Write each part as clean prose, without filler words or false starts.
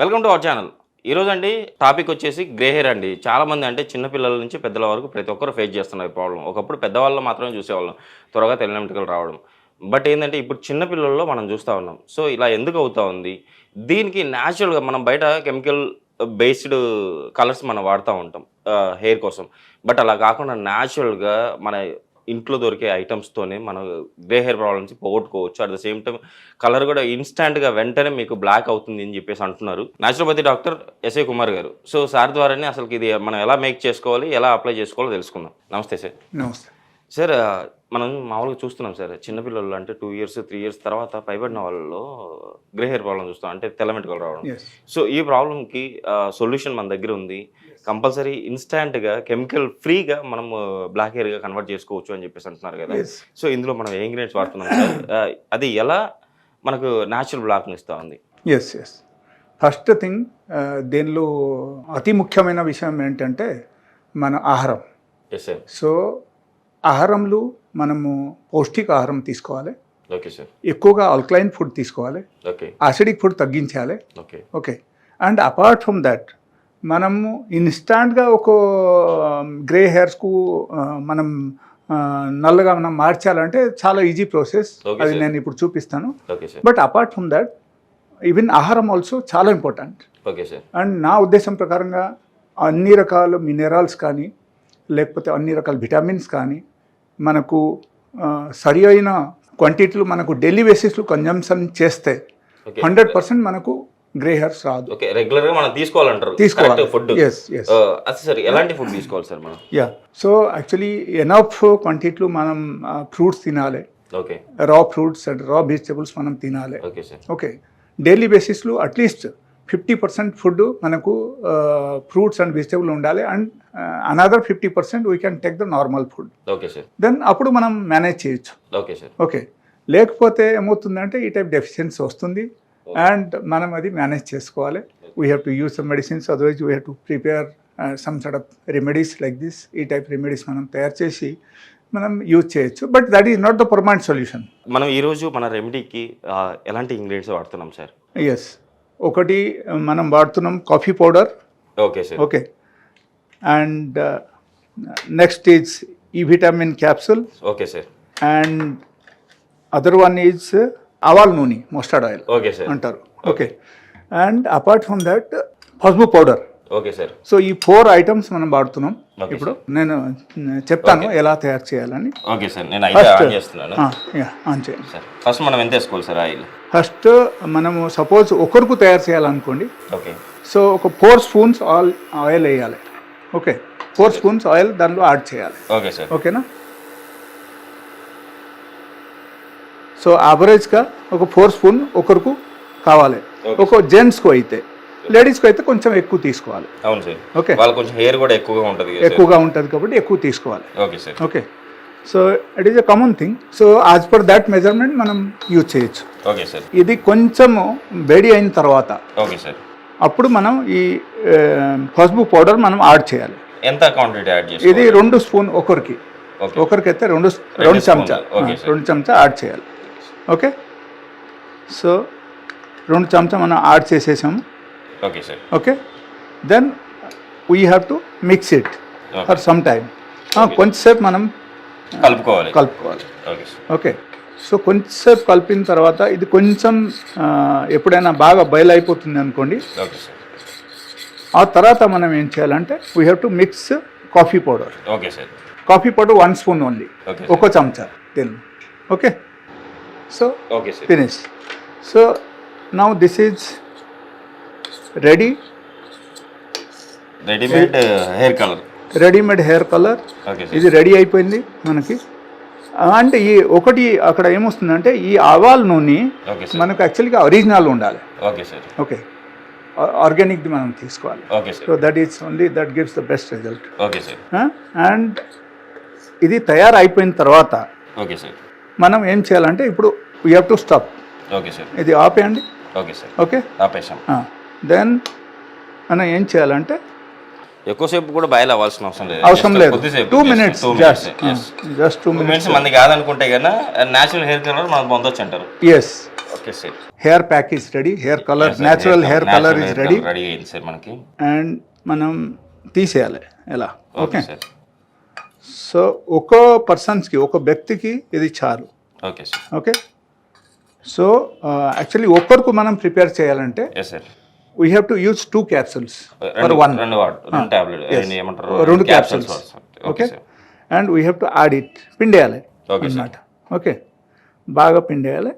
Welcome to our channel. ఈరోజు అండి topic వచ్చేసి గ్రే హెయిర్ అండి. చాలామంది అంటే చిన్నపిల్లల నుంచి పెద్దల వరకు ప్రతి ఒక్కరు ఫేస్ చేస్తున్నారు ఈ ప్రాబ్లం. ఒకప్పుడు పెద్దవాళ్ళు మాత్రమే చూసేవాళ్ళం త్వరగా తెల్ల వెంట్రుకలు రావడం. బట్ ఏంటంటే ఇప్పుడు చిన్నపిల్లల్లో మనం చూస్తూ ఉన్నాం. సో ఇలా ఎందుకు అవుతా ఉంది? దీనికి న్యాచురల్గా మనం బయట కెమికల్ బేస్డ్ కలర్స్ మనం వాడుతూ ఉంటాం హెయిర్ కోసం. బట్ అలా కాకుండా న్యాచురల్గా మన ఇంట్లో దొరికే ఐటమ్స్తోనే మనం గ్రే హెయిర్ ప్రాబ్లమ్స్ పోగొట్టుకోవచ్చు. At the same time colour కూడా ఇన్స్టాంట్గా వెంటనే మీకు బ్లాక్ అవుతుంది అని చెప్పేసి అంటున్నారు న్యాచురోపతి డాక్టర్ ఎస్ఏ కుమార్ గారు. సో సార్ ద్వారానే అసలు ఇది మనం ఎలా మేక్ చేసుకోవాలి, ఎలా అప్లై చేసుకోవాలో తెలుసుకుందాం. నమస్తే సార్. నమస్తే సార్, మనం మామూలుగా చూస్తున్నాం సార్, చిన్నపిల్లలు అంటే 2 years 3 years తర్వాత పైబడిన వాళ్ళలో గ్రే హెయిర్ ప్రాబ్లం చూస్తాం, అంటే తెల్ల వెంట్రుకలు రావడం. సో ఈ ప్రాబ్లంకి సొల్యూషన్ మన దగ్గర ఉంది. కంపల్సరీ ఇన్స్టాంట్గా కెమికల్ ఫ్రీగా మనం బ్లాక్ హెయిర్గా కన్వర్ట్ చేసుకోవచ్చు అని చెప్పేసి అంటున్నారు కదా. సో ఇందులో మనం ఏ ఇంగ్రీడియంట్స్ వాడుతున్నాం సార్, అది ఎలా మనకు న్యాచురల్ బ్లాక్ని ఇస్తూ ఉంది? ఎస్ ఫస్ట్ థింగ్ దీనిలో అతి ముఖ్యమైన విషయం ఏంటంటే మన ఆహారం. Yes sir. సో ఆహారంలో మనము పౌష్టిక ఆహారం తీసుకోవాలి. Okay sir. ఎక్కువగా ఆల్కలైన్ ఫుడ్ తీసుకోవాలి. ఓకే. యాసిడిక్ ఫుడ్ తగ్గించాలి. Okay. Okay. And apart from that మనము ఇన్స్టాంట్గా ఒక గ్రే హెయిర్స్కు మనం నల్లగా మనం మార్చాలంటే చాలా ఈజీ ప్రాసెస్. అది నేను ఇప్పుడు చూపిస్తాను. But apart from that even ఆహారం ఆల్సో చాలా ఇంపార్టెంట్. Okay sir. అండ్ నా ఉద్దేశం ప్రకారంగా అన్ని రకాల మినరల్స్ కానీ లేకపోతే అన్ని రకాల విటమిన్స్ కానీ మనకు సరి అయిన క్వాంటిటీలు మనకు డైలీ బేసిస్లో కన్జంప్షన్ చేస్తే 100% మనకు గ్రే హెయిర్స్ రాదు. ఓకే. రెగ్యులర్గా మనం తీసుకోవాలంటారు. తీసుకోవాలి ఫుడ్. అది సార్, ఎలాంటి ఫుడ్ తీసుకోవాలి సార్ మనం? సో యాక్చువల్లీ ఎనఫ్ క్వాంటిటీలో మనం ఫ్రూట్స్ తినాలి. ఓకే. రా ఫ్రూట్స్ అండ్ రా వెజిటబుల్స్ మనం తినాలి. Okay sir. ఓకే. డైలీ బేసిస్లో అట్లీస్ట్ 50% ఫుడ్ మనకు ఫ్రూట్స్ అండ్ వెజిటబుల్ ఉండాలి. And another 50% we can take the normal food. Okay sir. Then అప్పుడు మనం మేనేజ్ చేయొచ్చు. Okay sir. ఓకే. లేకపోతే ఏమవుతుందంటే ఈ టైప్ డెఫిషియన్సీ వస్తుంది అండ్ మనం అది మేనేజ్ చేసుకోవాలి. We have to use some medicines, otherwise we have to prepare some sort of remedies like this. ఈ టైప్ రెమెడీస్ మనం తయారు చేసి మనం యూజ్ చేయొచ్చు. But that is not the permanent solution. మనం ఈరోజు మన రెమెడీకి ఎలాంటి ఇంగ్రీడియంట్స్ వాడుతున్నాం సార్? ఎస్, ఒకటి మనం వాడుతున్నాం coffee powder. Okay sir. Okay. And next is ఈ vitamin capsule. Okay sir. And other one is ఆవాల్ నూనె, మస్టర్డ్ ఆయిల్ ఓకే సార్ అంటారు. Okay. And apart from that పసుపు పౌడర్. Okay sir. సో ఈ 4 items మనం వాడుతున్నాం. ఇప్పుడు నేను చెప్తాను ఎలా తయారు చేయాలని. Okay sir. నేను అయితే ఆన్ చేస్తున్నాను. ఆన్ చేయండి సార్. ఫస్ట్ మనం ఎంత వేసుకోవాలి సార్ ఆయిల్? ఫస్ట్ మనము సపోజ్ ఒకరికి తయారు చేయాలనుకోండి. ఓకే. సో ఒక 4 స్పూన్స్ ఆయిల్ వేయాలి. ఓకే. 4 స్పూన్స్ ఆయిల్ దానిలో యాడ్ చేయాలి. Okay sir. ఓకేనా? సో యావరేజ్గా ఒక 4 స్పూన్ ఒకరికి కావాలి. ఒక జెంట్స్కు అయితే, లేడీస్కి అయితే కొంచెం ఎక్కువ తీసుకోవాలి. అవును సార్. ఓకే. వాళ్ళ కొంచెం హెయిర్ కూడా ఎక్కువగా ఉంటుంది కాబట్టి ఎక్కువ తీసుకోవాలి. Okay sir. Okay. So it is a common thing. So as per that measurement మనం యూజ్ చేయొచ్చు. Okay sir. ఇది కొంచెము వేడి అయిన తర్వాత ఓకే సార్ అప్పుడు మనం ఈ పసుపు పౌడర్ మనం యాడ్ చేయాలి. ఎంత క్వాంటిటీ యాడ్ చేయాలి? ఇది 2 స్పూన్ ఒకరికి. ఒకరికైతే 2 చెంచా యాడ్ చేయాలి. ఓకే. సో 2 చెంచా మనం యాడ్ చేసేసాము. Okay sir. Okay. Then we have to mix it for some time. కొంచెంసేపు మనం కలుపుకోవాలి. ఓకే. సో కొంచెంసేపు కలిపిన తర్వాత ఇది కొంచెం ఎప్పుడైనా బాగా బాయిల్ అయిపోతుంది అనుకోండి. ఆ తర్వాత మనం ఏం చేయాలంటే we have to mix coffee powder. Okay sir. Coffee powder 1 spoon only, ఒక చెంచా తెలు. Okay. So okay sir. Finish. So now this is ready. Readymade hair colour. ఇది రెడీ అయిపోయింది మనకి. అంటే ఈ ఒకటి అక్కడ ఏమొస్తుందంటే ఈ ఆవాల్ నూనె మనకు యాక్చువల్గా ఒరిజినల్ ఉండాలి. Okay sir. ఓకే. ఆర్గానిక్ది మనం తీసుకోవాలి. Okay sir. So that is only that gives the best result. Okay sir. And ఇది తయారు అయిపోయిన తర్వాత ఓకే సార్ మనం ఏం చేయాలంటే ఇప్పుడు we have to stop. Okay sir. ఇది ఆపేయండి. Okay sir. ఓకే. ఆపేసాం. దెన్ మనం ఏం చేయాలంటే ఎక్కువసేపు కూడా బాయిల్ అవ్వాల్సిన అవసరం లేదు. 2 minutes. Just 2 minutes. మంది కాదనుకుంటే కన్నా న్యాచురల్ హెయిర్ కలర్ మనం పొందొచ్చు అంటారు. Yes. Okay sir. Hair pack is ready, hair colour natural hair colour is ready. Ready అయింది సార్ మనకి. అండ్ మనం తీసేయాలి ఎలా. Okay okay, sir. సో ఒక పర్సన్స్కి, ఒక వ్యక్తికి ఇది చాలు. Okay sir. Okay, so actually ఒక్కరికి మనం ప్రిపేర్ చేయాలంటే yes sir. We have to use 2 capsules for one. రెండు టాబ్లెట్ ఏమంటారు, 2 capsules. Okay, and we have to add it, పిండేయాలి అన్నమాట. ఓకే, బాగా పిండేయాలి.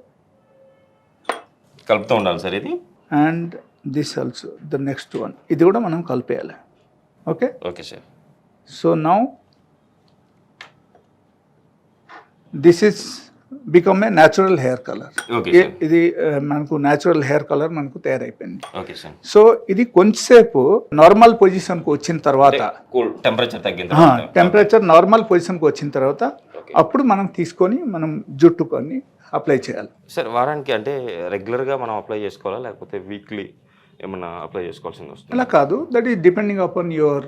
కలుపుతూ ఉండాలి సార్ ఇది. And this also the next one, ఇది కూడా మనం కలిపేయాలి. Okay, okay sir. So now this is become a natural hair colour. Okay sir. ఇది మనకు న్యాచురల్ హెయిర్ కలర్ మనకు తయారైపోయింది. Okay sir. సో ఇది కొంచెంసేపు నార్మల్ పొజిషన్కి వచ్చిన తర్వాత, కూల్ టెంపరేచర్ తగ్గిన టెంపరేచర్ నార్మల్ పొజిషన్కి వచ్చిన తర్వాత అప్పుడు మనం తీసుకొని మనం జుట్టుకొని అప్లై చేయాలి. సార్ వారానికి అంటే రెగ్యులర్గా మనం అప్లై చేసుకోవాలా, లేకపోతే వీక్లీ ఏమన్నా అప్లై చేసుకోవాల్సింది వస్తుంది? అలా కాదు, that is depending upon your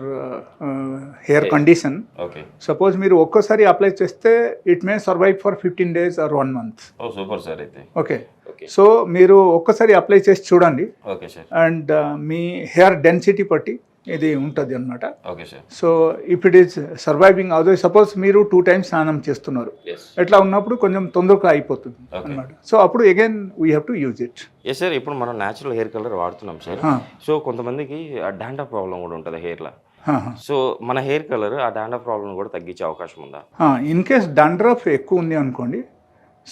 hair condition. Okay, suppose మీరు ఒక్కసారి అప్లై చేస్తే it may survive for 15 days or 1 month. ఓ సూపర్ సార్ అయితే. ఓకే, సో మీరు ఒక్కసారి అప్లై చేసి చూడండి. Okay sir. అండ్ మీ హెయిర్ డెన్సిటీ బట్టి ఇది ఉంటుంది అనమాట. Okay sir. So if it is surviving, అదో సపోజ్ మీరు 2 times స్నానం చేస్తున్నారు, ఎట్లా ఉన్నప్పుడు కొంచెం తొందరగా అయిపోతుంది అనమాట. సో అప్పుడు again we have to use it. Yes sir. ఇప్పుడు మనం న్యాచురల్ హెయిర్ కలర్ వాడుతున్నాం సార్. సో కొంతమందికి డాండ్రఫ్ ప్రాబ్లం కూడా ఉంటుంది హెయిర్లో. సో మన హెయిర్ కలర్ ఆ డాండ్రఫ్ ప్రాబ్లం కూడా తగ్గించే అవకాశం ఉందా? ఇన్ కేస్ డాండ్రఫ్ ఎక్కువ ఉంది అనుకోండి,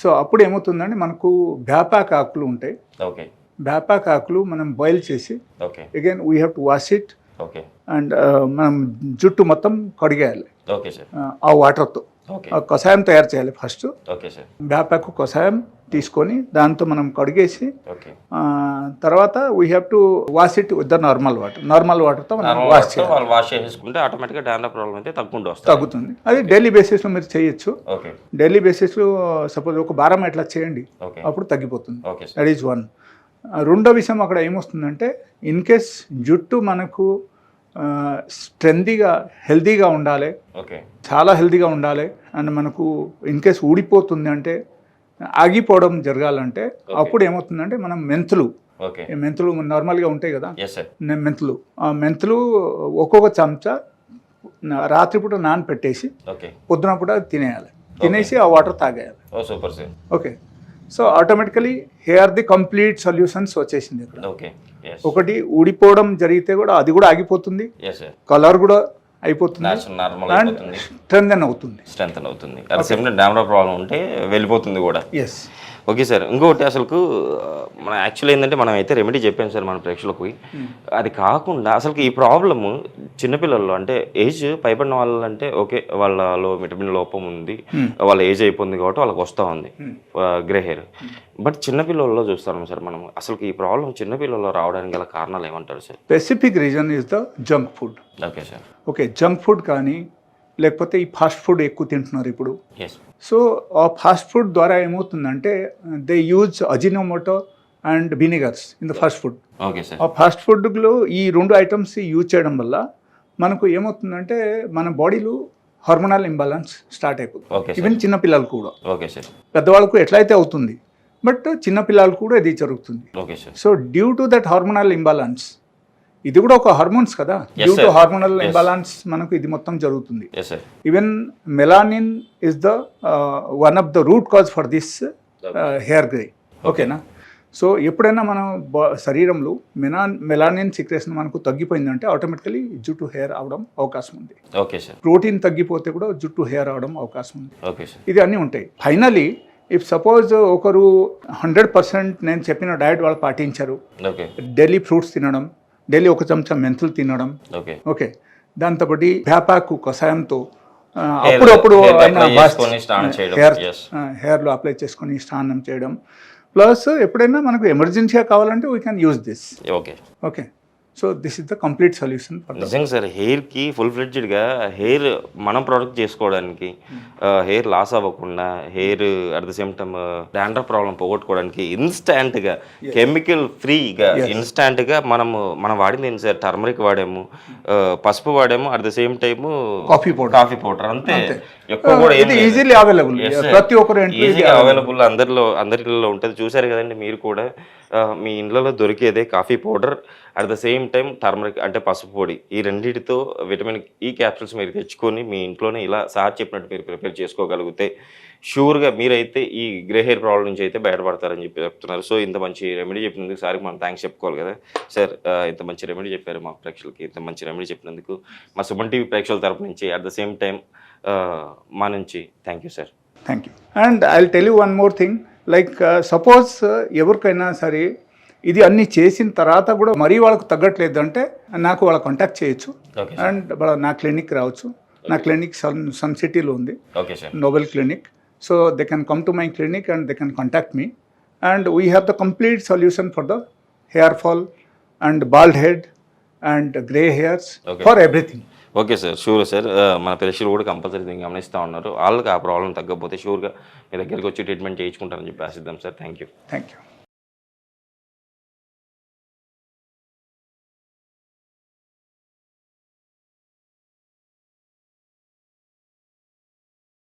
సో అప్పుడు ఏమవుతుందండి, మనకు బ్యాపాక్ ఆకులు ఉంటాయి. ఓకే, బ్యాపాక్ ఆకులు మనం బాయిల్ చేసి okay again we have to wash it. Okay, and మనం జుట్టు మొత్తం కడిగేయాలి ఓకే సార్. ఆ వాటర్తో. ఓకే, కషాయం తయారు చేయాలి ఫస్ట్. Okay sir. బ్యాపాక్ కషాయం తీసుకొని దాంతో మనం కడిగేసి ఓకే, తర్వాత we have to wash it with the normal water. Normal వాటర్తో మనం వాష్ చేయాలి. వాళ్ళు వాష్ చేసేసుకుంటే ఆటోమేటిక్గా డాండ్రఫ్ ప్రాబ్లం అయితే తగ్గుతుంది. అది డైలీ బేసిస్లో మీరు చేయొచ్చు. ఓకే, డైలీ బేసిస్లో సపోజ్ ఒక వారం ఎట్లా చేయండి, ఓకే, అప్పుడు తగ్గిపోతుంది. Okay sir. That is one. రెండో విషయం అక్కడ ఏమొస్తుందంటే, ఇన్ కేస్ జుట్టు మనకు స్ట్రెందీగా హెల్తీగా ఉండాలి, ఓకే, చాలా హెల్తీగా ఉండాలి. అండ్ మనకు ఇన్ కేస్ ఊడిపోతుంది అంటే, ఆగిపోవడం జరగాలంటే అప్పుడు ఏమవుతుందంటే మనం మెంతులు, ఓకే, మెంతులు నార్మల్గా ఉంటాయి కదా, ఎస్ సార్. మెంతులు, ఆ మెంతులు ఒక్కొక్క చెంచా రాత్రిపూట నానపెట్టేసి ఓకే, పొద్దునపూట తినేయాలి. తినేసి ఆ వాటర్ తాగేయాలి. Oh super sir. Okay, so automatically hair the complete solutions వచ్చేసింది ఇక్కడ. ఓకే, ఒకటి ఊడిపోవడం జరిగితే కూడా అది కూడా ఆగిపోతుంది, కలర్ కూడా అయిపోతుంది, అండ్ స్ట్రెంథెన్ అవుతుంది. స్ట్రెంథెన్ అవుతుంది. At same time dandruff problem ఉంటే వెళ్ళిపోతుంది కూడా. ఎస్. Okay sir. ఇంకొకటి అసలుకు మన యాక్చువల్ ఏంటంటే మనం అయితే రెమెడీ చెప్పాము సార్ మన ప్రేక్షకులకు. అది కాకుండా అసలుకి ఈ ప్రాబ్లము చిన్నపిల్లల్లో అంటే ఏజ్ పైబడిన వాళ్ళంటే ఓకే వాళ్ళలో విటమిన్ లోపం ఉంది, వాళ్ళ ఏజ్ అయిపోయింది కాబట్టి వాళ్ళకి వస్తూ ఉంది గ్రే హెయిర్. బట్ చిన్నపిల్లల్లో చూస్తాం సార్ మనం. అసలు ఈ ప్రాబ్లం చిన్నపిల్లల్లో రావడానికి గల కారణాలు ఏమంటారు sir? Specific reason is the junk food. Okay sir. Okay, junk food కానీ లేకపోతే ఈ ఫాస్ట్ ఫుడ్ ఎక్కువ తింటున్నారు ఇప్పుడు. ఎస్. సో ఆ ఫాస్ట్ ఫుడ్ ద్వారా ఏమవుతుందంటే they use Ajinomoto and vinegars in the fast food. Okay sir. ఆ ఫాస్ట్ ఫుడ్లో ఈ 2 ఐటమ్స్ యూజ్ చేయడం వల్ల మనకు ఏమవుతుందంటే మన బాడీలో హార్మోనల్ ఇంబాలెన్స్ స్టార్ట్ అయిపోతుంది. ఈవెన్ చిన్నపిల్లలు కూడా. Okay sir. పెద్దవాళ్ళకు ఎట్లయితే అవుతుంది, బట్ చిన్నపిల్లలు కూడా ఇది జరుగుతుంది. Okay sir. So due to that hormonal imbalance, ఇది కూడా ఒక హార్మోన్స్ కదా, డ్యూ టు హార్మోనల్ ఇంబాలెన్స్ మనకు ఇది మొత్తం జరుగుతుంది. Even melanin is the one of the root cause for this hair grey. ఓకేనా? సో ఎప్పుడైనా మనం శరీరంలో మెలానిన్ సిక్రేషన్ మనకు తగ్గిపోయిందంటే ఆటోమేటికలీ జుట్టు హెయిర్ అవడం అవకాశం ఉంది. Okay sir. ప్రోటీన్ తగ్గిపోతే కూడా జుట్టు హెయిర్ అవడం అవకాశం ఉంది. Okay sir. ఇది అన్నీ ఉంటాయి. ఫైనలీ ఇఫ్ సపోజ్ ఒకరు 100% నేను చెప్పిన డయట్ వాళ్ళు పాటించారు, డైలీ ఫ్రూట్స్ తినడం, డైలీ ఒక చెంచా మెంతులు తినడం, ఓకే, దాంతోపాటు వేపాకు కషాయంతో అప్పుడప్పుడు హెయిర్లో అప్లై చేసుకొని స్నానం చేయడం, ప్లస్ ఎప్పుడైనా మనకు ఎమర్జెన్సీగా కావాలంటే we can use this. Okay, okay. So this is the complete solution. నిజంగా సార్, హెయిర్కి ఫుల్ ఫ్లెడ్జ్డ్గా హెయిర్ మనం ప్రొడక్ట్ చేసుకోవడానికి, హెయిర్ లాస్ అవ్వకుండా, hair at the same time dandruff problem పోగొట్టుకోవడానికి ఇన్స్టాంట్గా కెమికల్ ఫ్రీగా ఇన్స్టాంట్గా మనం వాడింది ఏంటి సార్? టర్మరిక్ వాడాము, పసుపు వాడాము, at the same time coffee powder అంతే. ఎక్కువ కూడా ఏం ఇది లేదు. Easily available, Yes, sir. ప్రతి ఒక్కరు ఇంట్లో ఇది ఈజీగా అవైలబుల్ అందరిలో ఉంటుంది. చూసారు కదండి మీరు కూడా. మీ ఇండ్లలో దొరికేదే coffee powder, at the same time turmeric అంటే పసుపు పొడి, ఈ రెండింటితో విటమిన్ ఈ క్యాప్సూల్స్ మీరు తెచ్చుకొని మీ ఇంట్లోనే ఇలా సార్ చెప్పినట్టు మీరు ప్రిపేర్ చేసుకోగలిగితే షూర్గా మీరైతే ఈ గ్రే హెయిర్ ప్రాబ్లం నుంచి అయితే బయటపడతారని చెప్పి చెప్తున్నారు. సో ఇంత మంచి రెమెడీ చెప్పినందుకు సార్కి మనం థ్యాంక్స్ చెప్పుకోవాలి కదా సార్. ఇంత మంచి రెమెడీ చెప్పారు మా ప్రేక్షకులకి. ఇంత మంచి రెమెడీ చెప్పినందుకు మా సుమన్ టీవీ ప్రేక్షకుల తరపు నుంచి అట్ ద సేమ్ టైం మా నుంచి thank you sir. Thank you. And I will tell you one more thing, like suppose ఎవరికైనా సరే ఇది అన్ని చేసిన తర్వాత కూడా మరీ వాళ్ళకు తగ్గట్లేదు అంటే నాకు వాళ్ళ కాంటాక్ట్ చేయొచ్చు. ఓకే అండ్ నా క్లినిక్ రావచ్చు. నా క్లినిక్ సన్ సిటీలో ఉంది, okay sir. Nobel clinic. So they can come to my clinic and they can contact me and we have the complete solution for the hair fall and bald head and grey hairs, for everything. Okay sir, sure sir. మన ప్రేక్షకులు కూడా compulsory దీన్ని గమనిస్తూ ఉన్నారు. వాళ్ళకి ఆ problem తగ్గకపోతే షూర్గా మీ దగ్గరికి వచ్చి ట్రీట్మెంట్ చేయించుకుంటారని చెప్పి ఆశిద్దాం sir. Thank you. Thank you.